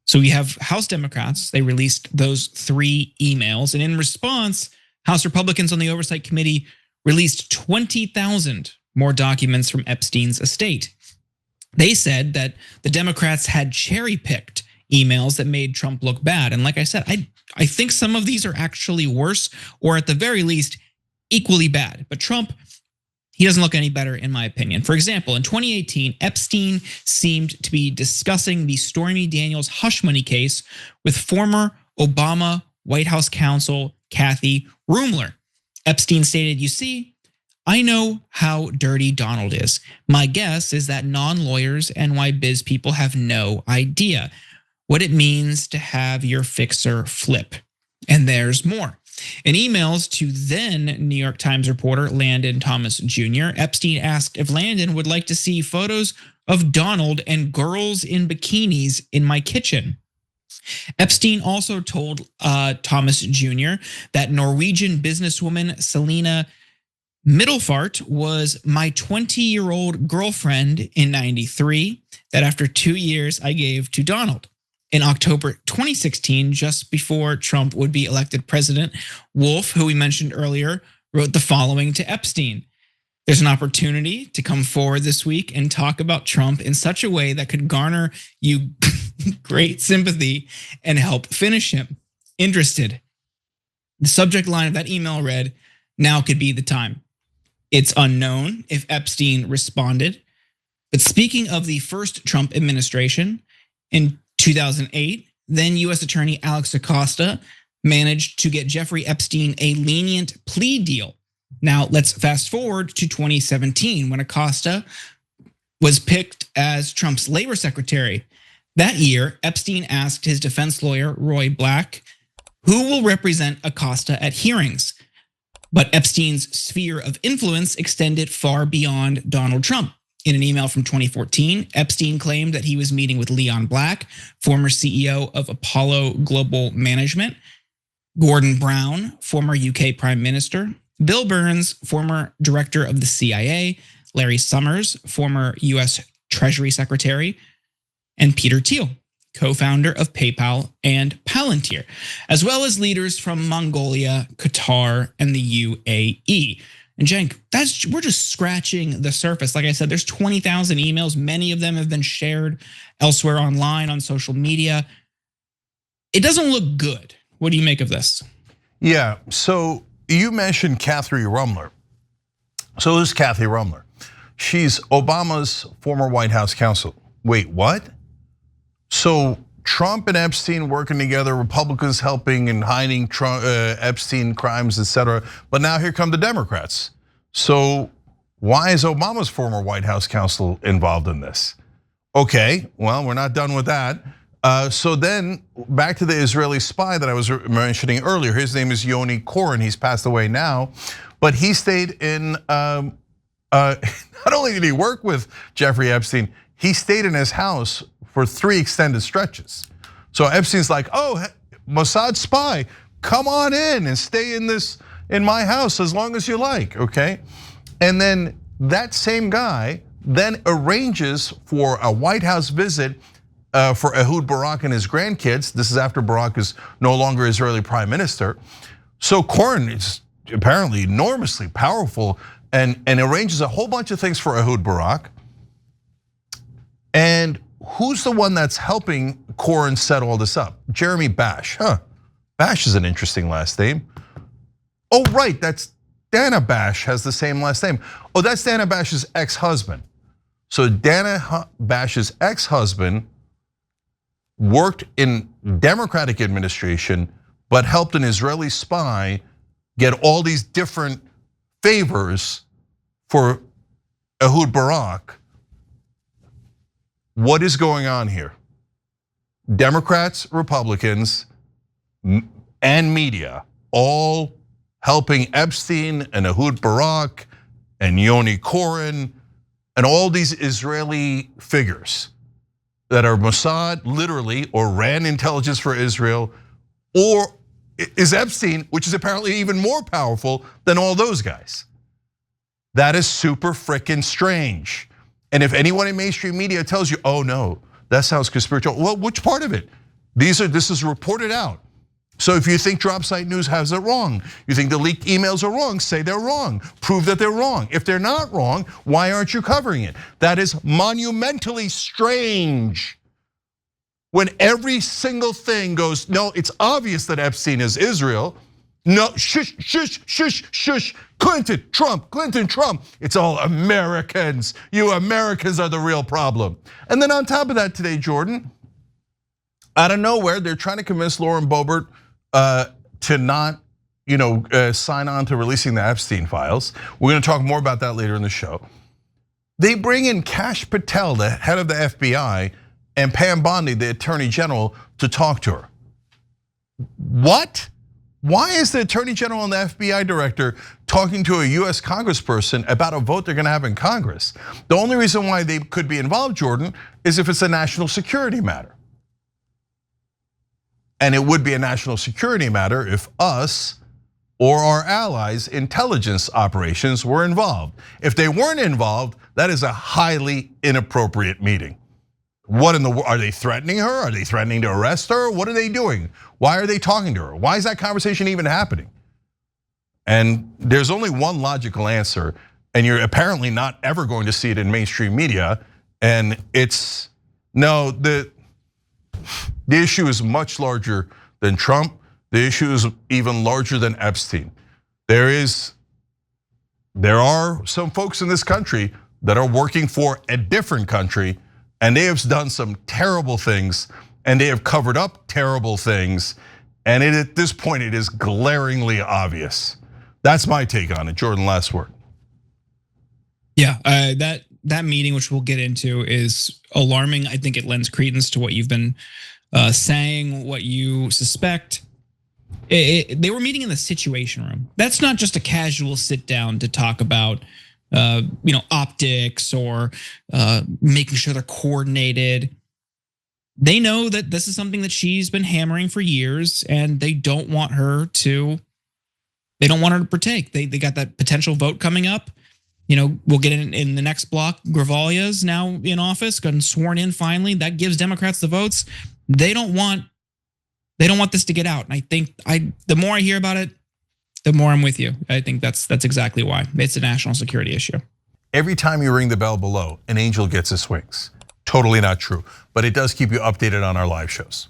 So we have House Democrats. They released those 3 emails. And in response, House Republicans on the Oversight Committee released 20,000 more documents from Epstein's estate. They said that the Democrats had cherry-picked emails that made Trump look bad. And like I said, I think some of these are actually worse, or at the very least, equally bad. But Trump, he doesn't look any better in my opinion. For example, in 2018, Epstein seemed to be discussing the Stormy Daniels hush money case with former Obama White House counsel Kathy Rumler. Epstein stated, "You see, I know how dirty Donald is. My guess is that non-lawyers and biz people have no idea what it means to have your fixer flip." And there's more. In emails to then New York Times reporter Landon Thomas Jr., Epstein asked if Landon would like to see photos of Donald and girls in bikinis in my kitchen. Epstein also told Thomas Jr. that Norwegian businesswoman Selena Middelfart was my 20-year-old girlfriend in '93 that after 2 years I gave to Donald. In October 2016, just before Trump would be elected president, Wolf, who we mentioned earlier, wrote the following to Epstein: "There's an opportunity to come forward this week and talk about Trump in such a way that could garner you great sympathy and help finish him. Interested?" The subject line of that email read, "Now could be the time." It's unknown if Epstein responded. But speaking of the first Trump administration, in 2008, then US Attorney Alex Acosta managed to get Jeffrey Epstein a lenient plea deal. Now let's fast forward to 2017 when Acosta was picked as Trump's labor secretary. That year, Epstein asked his defense lawyer, Roy Black, who will represent Acosta at hearings. But Epstein's sphere of influence extended far beyond Donald Trump. In an email from 2014, Epstein claimed that he was meeting with Leon Black, former CEO of Apollo Global Management, Gordon Brown, former UK Prime Minister, Bill Burns, former director of the CIA, Larry Summers, former US Treasury Secretary, and Peter Thiel, co-founder of PayPal and Palantir, as well as leaders from Mongolia, Qatar, and the UAE. And Cenk, we're just scratching the surface. Like I said, there's 20,000 emails. Many of them have been shared elsewhere online on social media. It doesn't look good. What do you make of this? Yeah, so you mentioned Kathy Rumler. So who's Kathy Rumler? She's Obama's former White House counsel. Wait, what? So Trump and Epstein working together, Republicans helping and hiding Epstein crimes, etc. But now here come the Democrats. So why is Obama's former White House counsel involved in this? Okay, well, we're not done with that. So then back to the Israeli spy that I was mentioning earlier. His name is Yoni Koren. He's passed away now, but he stayed in. Not only did he work with Jeffrey Epstein, he stayed in his house for 3 extended stretches. So Epstein's like, "Oh, Mossad spy, come on in and stay in my house as long as you like," okay? And then that same guy then arranges for a White House visit for Ehud Barak and his grandkids. This is after Barak is no longer Israeli prime minister. So Koren is apparently enormously powerful and arranges a whole bunch of things for Ehud Barak. And who's the one that's helping Koren set all this up? Jeremy Bash, huh? Bash is an interesting last name. Oh, right, that's Dana Bash has the same last name. Oh, that's Dana Bash's ex-husband. So Dana Bash's ex-husband worked in Democratic administration, but helped an Israeli spy get all these different favors for Ehud Barak. What is going on here? Democrats, Republicans, and media all helping Epstein and Ehud Barak and Yoni Koren and all these Israeli figures that are Mossad, literally, or ran intelligence for Israel, or is Epstein, which is apparently even more powerful than all those guys. That is super freaking strange. And if anyone in mainstream media tells you, "Oh no, that sounds conspiratorial," well, which part of it? This is reported out. So if you think Dropsite News has it wrong, you think the leaked emails are wrong, say they're wrong. Prove that they're wrong. If they're not wrong, why aren't you covering it? That is monumentally strange. When every single thing goes, no, it's obvious that Epstein is Israel. No, shush, shush, shush, shush. Clinton, Trump. It's all Americans. You Americans are the real problem. And then on top of that today, Jordan, out of nowhere, they're trying to convince Lauren Boebert to not, sign on to releasing the Epstein files. We're going to talk more about that later in the show. They bring in Kash Patel, the head of the FBI, and Pam Bondi, the Attorney General, to talk to her. What? Why is the Attorney General and the FBI Director talking to a US Congressperson about a vote they're going to have in Congress? The only reason why they could be involved, Jordan, is if it's a national security matter. And it would be a national security matter if us or our allies' intelligence operations were involved. If they weren't involved, that is a highly inappropriate meeting. What in the world? Are they threatening her? Are they threatening to arrest her? What are they doing? Why are they talking to her? Why is that conversation even happening? And there's only one logical answer, and you're apparently not ever going to see it in mainstream media. And it's no, the issue is much larger than Trump. The issue is even larger than Epstein. There are some folks in this country that are working for a different country, and they have done some terrible things, and they have covered up terrible things. And at this point, it is glaringly obvious. That's my take on it. Jordan, last word. Yeah, that meeting, which we'll get into, is alarming. I think it lends credence to what you've been saying, what you suspect. They were meeting in the Situation Room. That's not just a casual sit down to talk about optics or making sure they're coordinated. They know that this is something that she's been hammering for years, and they don't want her to partake. They got that potential vote coming up. We'll get in the next block. Gravalia's now in office, gotten sworn in finally. That gives Democrats the votes. They don't want this to get out. And I think the more I hear about it, the more I'm with you. I think that's exactly why. It's a national security issue. Every time you ring the bell below, an angel gets its wings. Totally not true, but it does keep you updated on our live shows.